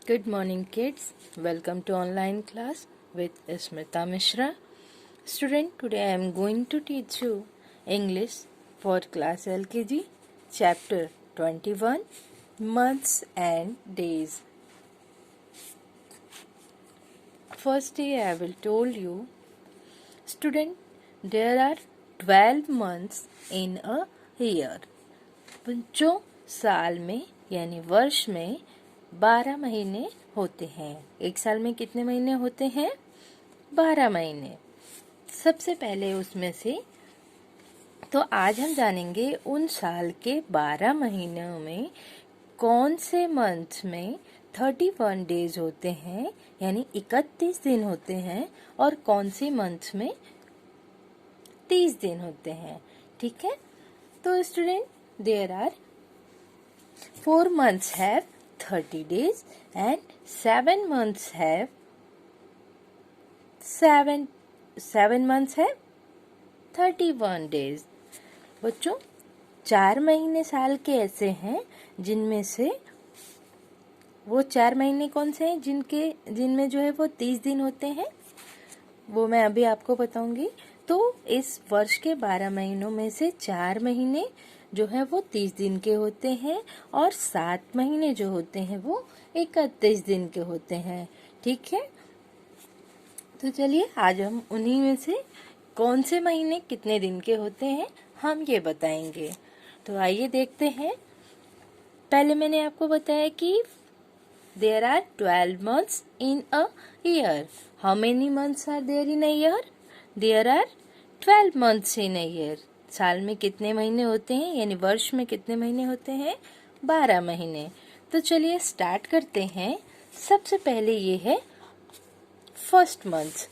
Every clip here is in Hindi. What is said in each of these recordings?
Good morning, kids. Welcome to online class with Smita Mishra. Student, today I am going to teach you English for class LKG, chapter 21, Months and Days. First day I will told you, student, there are 12 months in a year. बच्चों, साल में यानी वर्ष में 12 महीने होते हैं। एक साल में कितने महीने होते हैं? 12 महीने। सबसे पहले उसमें से तो आज हम जानेंगे उन साल के 12 महीनों में कौन से मंथ में 31 डेज होते हैं यानी 31 दिन होते हैं और कौन से मंथ में 30 दिन होते हैं। ठीक है, तो student, there are 4 months have 30 days and 7 months have 7 months have 31 days. बच्चों, 4 महीने साल के ऐसे हैं जिनमें से वो 4 महीने कौन से हैं जिनमें जो है वो 30 दिन होते हैं, वो मैं अभी आपको बताऊंगी। तो इस वर्ष के 12 महीनों में से 4 महीने जो है वो 30 दिन के होते हैं और 7 महीने जो होते हैं वो 31 दिन के होते हैं। ठीक है, तो चलिए आज हम उन्हीं में से कौन से महीने कितने दिन के होते हैं हम ये बताएंगे। तो आइए देखते हैं। पहले मैंने आपको बताया कि there are 12 months in a year. How many months are there in a year? There are 12 months in a year. साल में कितने महीने होते हैं यानी वर्ष में कितने महीने होते हैं? 12 महीने। तो चलिए स्टार्ट करते हैं। सबसे पहले ये है फर्स्ट मंथ।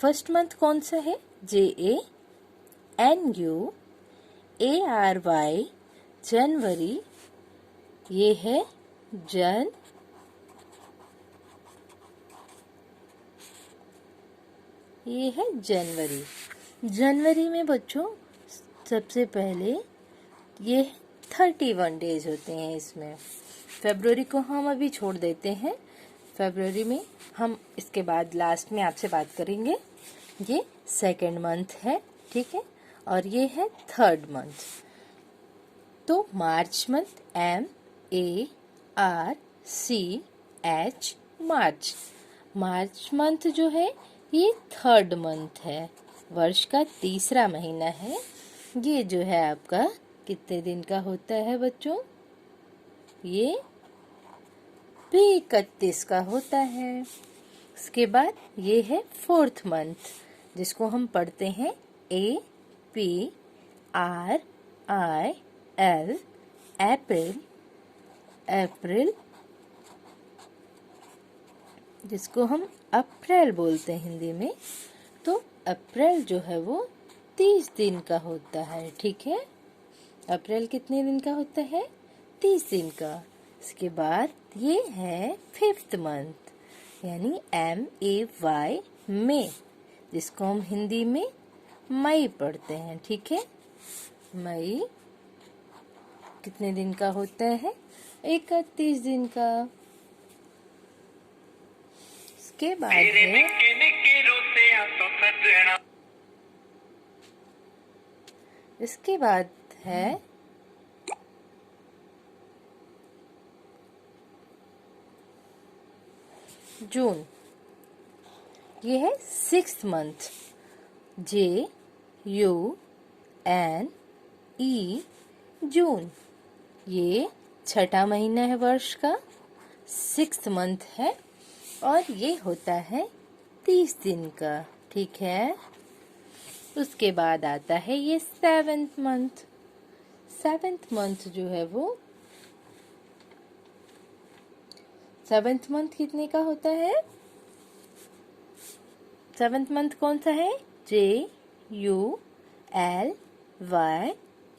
फर्स्ट मंथ कौन सा है? JANUARY, जनवरी। ये है ये है जनवरी। जनवरी में बच्चों सबसे पहले ये 31 डेज होते हैं इसमें। फरवरी को हम अभी छोड़ देते हैं, फरवरी में हम इसके बाद लास्ट में आपसे बात करेंगे। ये सेकेंड मंथ है, ठीक है, और ये है थर्ड मंथ। तो मार्च मंथ MARCH, मार्च। मार्च मंथ जो है ये थर्ड मंथ है, वर्ष का तीसरा महीना है। ये जो है आपका कितने दिन का होता है बच्चों? ये भी 31 का होता है। उसके बाद ये है फोर्थ मंथ जिसको हम पढ़ते हैं APRIL, अप्रैल, जिसको हम अप्रैल बोलते हैं हिंदी में। तो अप्रैल जो है वो 30 दिन का होता है। ठीक है, अप्रैल कितने दिन का होता है? 30 दिन का। इसके बाद ये है फिफ्थ मंथ यानी MAY, मई, जिसको हम हिंदी में मई पढ़ते हैं। ठीक है, मई कितने दिन का होता है? 31 दिन का। इसके बाद है जून। ये है सिक्स्थ मंथ, JUNE, जून। ये छठा महीना है वर्ष का, सिक्स्थ मंथ है और ये होता है 30 दिन का। ठीक है, उसके बाद आता है ये सेवेंथ मंथ। सेवेंथ मंथ जो है वो सेवेंथ मंथ कितने का होता है? सेवेंथ मंथ कौन सा है? JULY,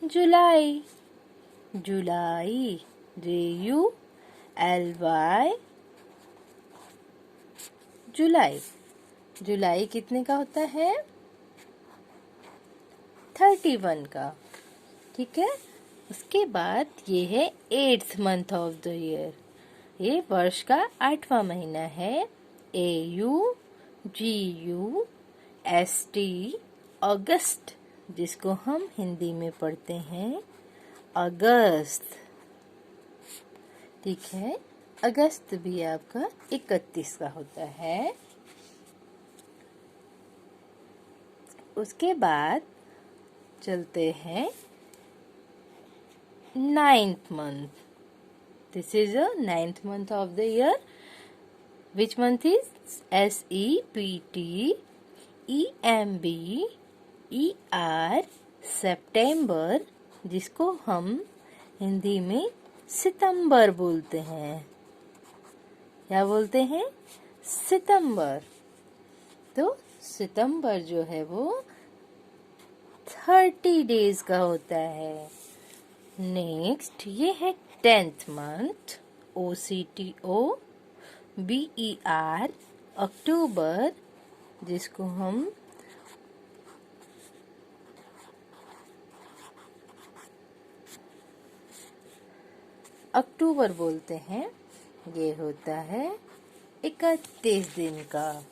जुलाई। जुलाई, JULY, जुलाई। जुलाई कितने का होता है? 31 का। ठीक है, उसके बाद ये है eighth month of the year. ये वर्ष का 8वां महीना है। AUGUST अगस्त, जिसको हम हिंदी में पढ़ते हैं अगस्त। ठीक है, अगस्त भी आपका 31 का होता है। उसके बाद चलते हैं 9th month. This is the 9th month of the year. Which month is SEPTEMBER, September, जिसको हम हिंदी में सितंबर बोलते हैं। क्या बोलते हैं? सितंबर। तो सितंबर जो है वो 30 डेज का होता है। नेक्स्ट ये है 10th मंथ, OCTOBER, अक्टूबर, जिसको हम अक्टूबर बोलते हैं। ये होता है 31 दिन का।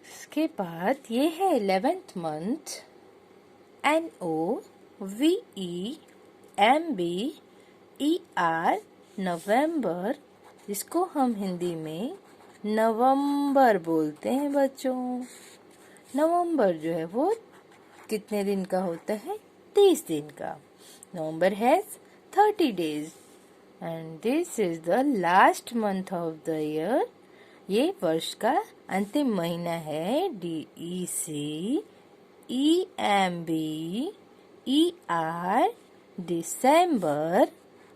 इसके बाद ये है 11th मंथ, NOVEMBER, नवंबर, जिसको हम हिंदी में नवंबर बोलते हैं बच्चों। नवंबर जो है वो कितने दिन का होता है? 30 दिन का। नवंबर has 30 days and this is the last month of the year. ये वर्ष का अंतिम महीना है। DECEMBER, दिसंबर,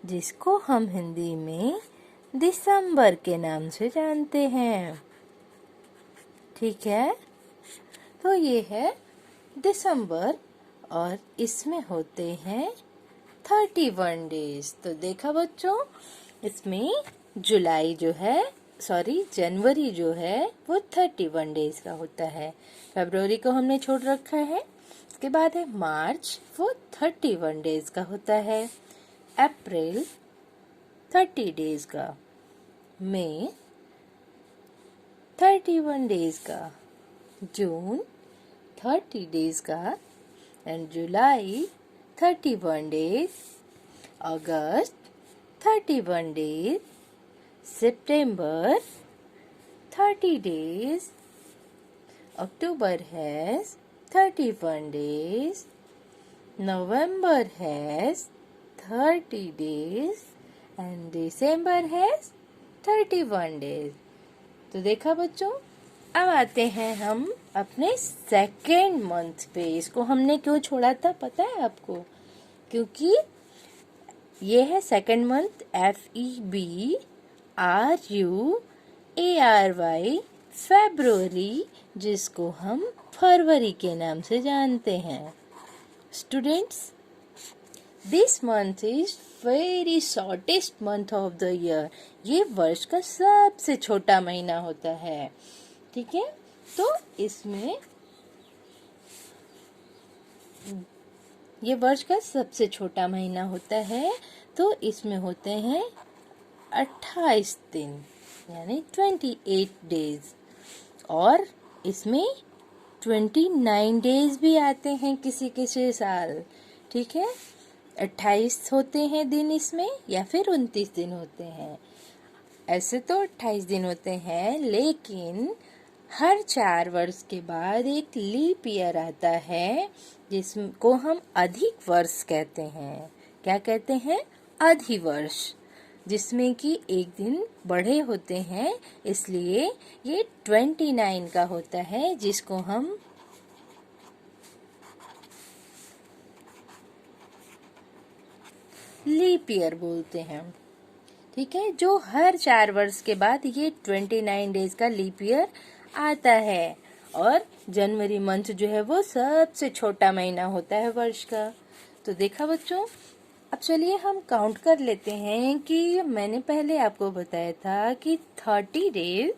जिसको हम हिंदी में दिसंबर के नाम से जानते हैं। ठीक है, तो ये है दिसंबर और इसमें होते हैं 31 डेज। तो देखा बच्चों, इसमें जनवरी जो है वो 31 डेज का होता है। फरवरी को हमने छोड़ रखा है। उसके बाद है मार्च, वो 31 डेज का होता है। अप्रैल 30 डेज का। मई 31 डेज का। जून 30 डेज का। And July 31 days, August 31 days, September 30 days, October has 31 days, November has 30 days and December has 31 days. तो देखा बच्चों, अब आते हैं हम अपने सेकेंड मंथ पे। इसको हमने क्यों छोड़ा था पता है आपको? क्योंकि ये है सेकेंड मंथ, FEBRUARY, फरवरी, जिसको हम फरवरी के नाम से जानते हैं। Students, this month is very shortest month of the year. ये वर्ष का सबसे छोटा महीना होता है। ठीक है, तो इसमें ये वर्ष का सबसे छोटा महीना होता है। तो इसमें होते हैं 28 दिन, यानी 28 डेज, और इसमें 29 डेज भी आते हैं किसी किसी साल। ठीक है, 28 होते हैं दिन इसमें, या फिर 29 दिन होते हैं। ऐसे तो 28 दिन होते हैं, लेकिन हर 4 वर्ष के बाद एक लीप ईयर आता है, जिसको हम अधिक वर्ष कहते हैं। क्या कहते हैं? अधिवर्ष, जिसमें कि एक दिन बढ़े होते हैं, इसलिए ये 29 का होता है, जिसको हम लीप ईयर बोलते हैं। ठीक है, जो हर 4 वर्ष के बाद ये 29 डेज का लीप ईयर आता है। और जनवरी मंथ जो है वो सबसे छोटा महीना होता है वर्ष का। तो देखा बच्चों, अब चलिए हम काउंट कर लेते हैं कि मैंने पहले आपको बताया था कि 30 डेज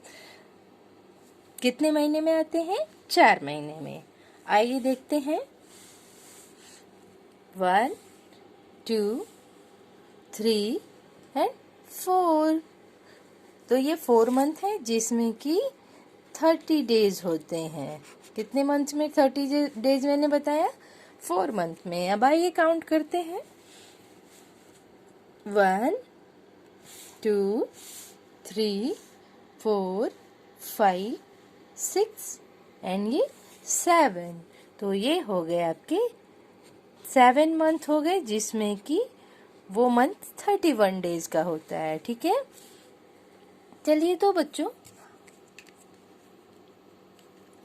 कितने महीने में आते हैं? 4 महीने में। आइए देखते हैं। 1, 2, 3 एंड 4। तो ये 4 मंथ है जिसमें कि 30 डेज होते हैं। कितने मंथ में 30 डेज मैंने बताया? 4 मंथ में। अब आइए काउंट करते हैं। 1 2 3 4 5 6 एंड ये 7। तो ये हो गए आपके 7 मंथ हो गए, जिसमें कि वो मंथ 31 डेज का होता है। ठीक है, चलिए तो बच्चों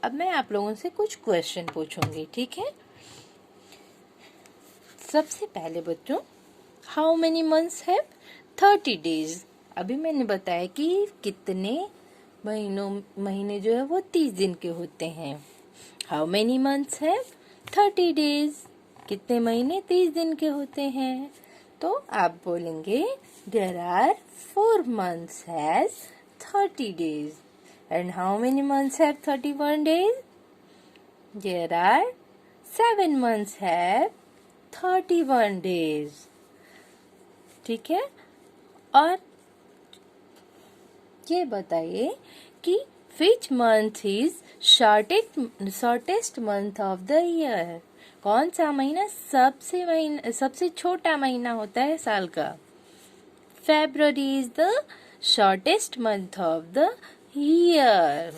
अब मैं आप लोगों से कुछ क्वेश्चन पूछूंगी। ठीक है, सबसे पहले बच्चों, how many months have 30 days? अभी मैंने बताया कि कितने महीने जो है वो 30 दिन के होते हैं। How many months have 30 days? कितने महीने 30 दिन के होते हैं? तो आप बोलेंगे there are 4 months has 30 days. And how many months have 31 days? There are 7 months have 31 days. ठीक है, और ये बताइए कि which month is shortest month of the year? कौन सा महीना सबसे छोटा महीना होता है साल का? February is the shortest month of the year.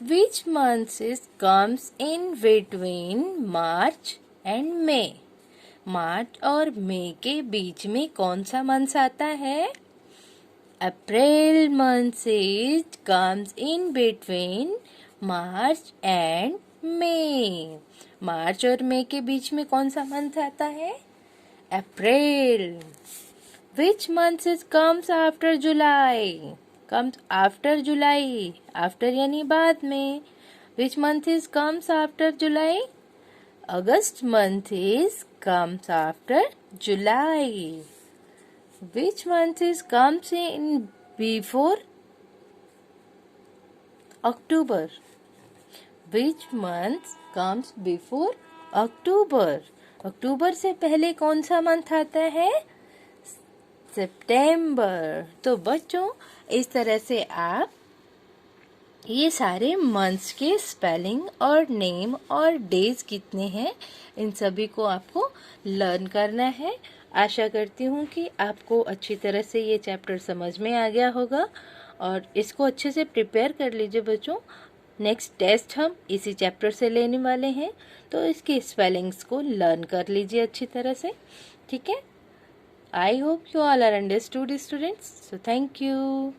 Which month comes in between March and May? मार्च और मई के बीच में कौन सा मंथ आता है? April month comes in between March and May. मार्च और मई के बीच में कौन सा मंथ आता है? अप्रैल। Which month comes after July? Comes after July. After यानी बाद में। Which month comes after July? August month comes after July. Which month comes in before October? Which month comes before October? अक्टूबर से पहले कौन सा मंथ आता है? सितंबर। तो बच्चों इस तरह से आप ये सारे मंथ्स के स्पेलिंग और नेम और डेज कितने हैं इन सभी को आपको लर्न करना है। आशा करती हूँ कि आपको अच्छी तरह से ये चैप्टर समझ में आ गया होगा और इसको अच्छे से प्रिपेयर कर लीजिए बच्चों। नेक्स्ट टेस्ट हम इसी चैप्टर से लेने वाले हैं, तो इसके स्पेलिंग्स को लर्न कर लीजिए अच्छी तरह से। ठीक है, I hope you all are understood, students. So thank you.